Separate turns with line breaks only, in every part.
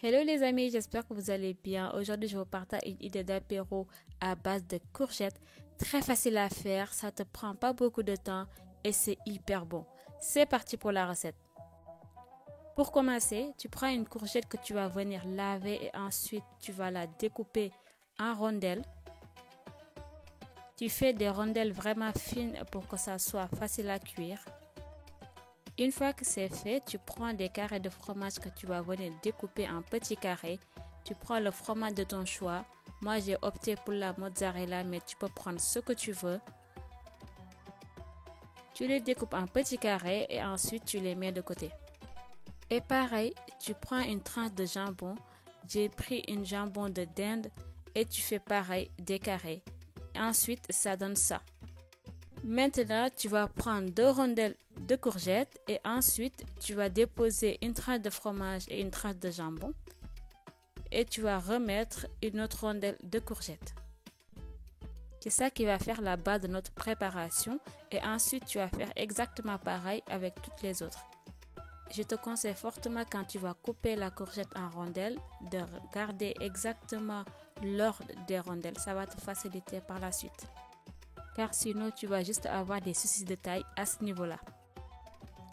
Hello les amis, j'espère que vous allez bien. Aujourd'hui, je vous partage une idée d'apéro à base de courgettes. Très facile à faire, ça te prend pas beaucoup de temps et c'est hyper bon. C'est parti pour la recette. Pour commencer, tu prends une courgette que tu vas venir laver et ensuite tu vas la découper en rondelles. Tu fais des rondelles vraiment fines pour que ça soit facile à cuire. Une fois que c'est fait, tu prends des carrés de fromage que tu vas venir découper en petits carrés. Tu prends le fromage de ton choix. Moi, j'ai opté pour la mozzarella, mais tu peux prendre ce que tu veux. Tu les découpes en petits carrés et ensuite tu les mets de côté. Et pareil, tu prends une tranche de jambon. J'ai pris une jambon de dinde et tu fais pareil, des carrés. Et ensuite, ça donne ça. Maintenant, tu vas prendre 2 rondelles de courgettes et ensuite, tu vas déposer une tranche de fromage et une tranche de jambon. Et tu vas remettre une autre rondelle de courgettes. C'est ça qui va faire la base de notre préparation et ensuite, tu vas faire exactement pareil avec toutes les autres. Je te conseille fortement quand tu vas couper la courgette en rondelles de garder exactement l'ordre des rondelles. Ça va te faciliter par la suite. Car sinon tu vas juste avoir des soucis de taille à ce niveau-là.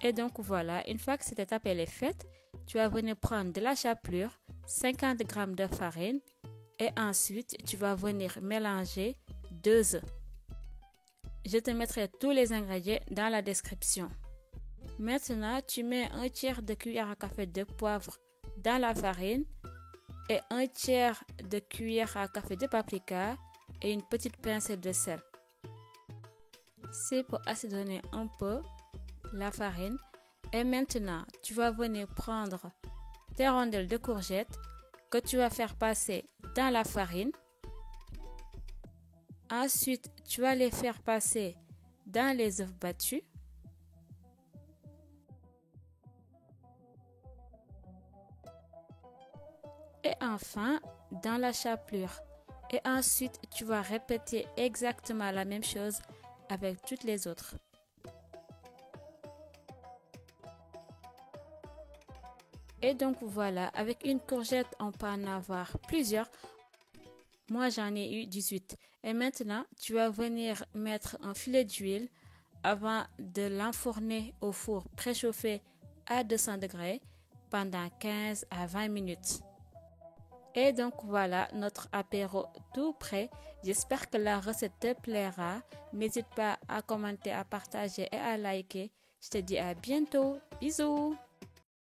Et donc voilà, une fois que cette étape est faite, tu vas venir prendre de la chapelure, 50 g de farine et ensuite tu vas venir mélanger 2 œufs. Je te mettrai tous les ingrédients dans la description. Maintenant, tu mets un tiers de cuillère à café de poivre dans la farine et un tiers de cuillère à café de paprika et une petite pincée de sel. C'est pour assaisonner un peu la farine. Et maintenant, tu vas venir prendre tes rondelles de courgettes que tu vas faire passer dans la farine. Ensuite, tu vas les faire passer dans les œufs battus. Et enfin, dans la chapelure. Et ensuite, tu vas répéter exactement la même chose avec toutes les autres. Et donc voilà, avec une courgette, on peut en avoir plusieurs. Moi, j'en ai eu 18. Et maintenant, tu vas venir mettre un filet d'huile avant de l'enfourner au four préchauffé à 200 degrés pendant 15 à 20 minutes. Et donc voilà notre apéro tout prêt. J'espère que la recette te plaira. N'hésite pas à commenter, à partager et à liker. Je te dis à bientôt. Bisous!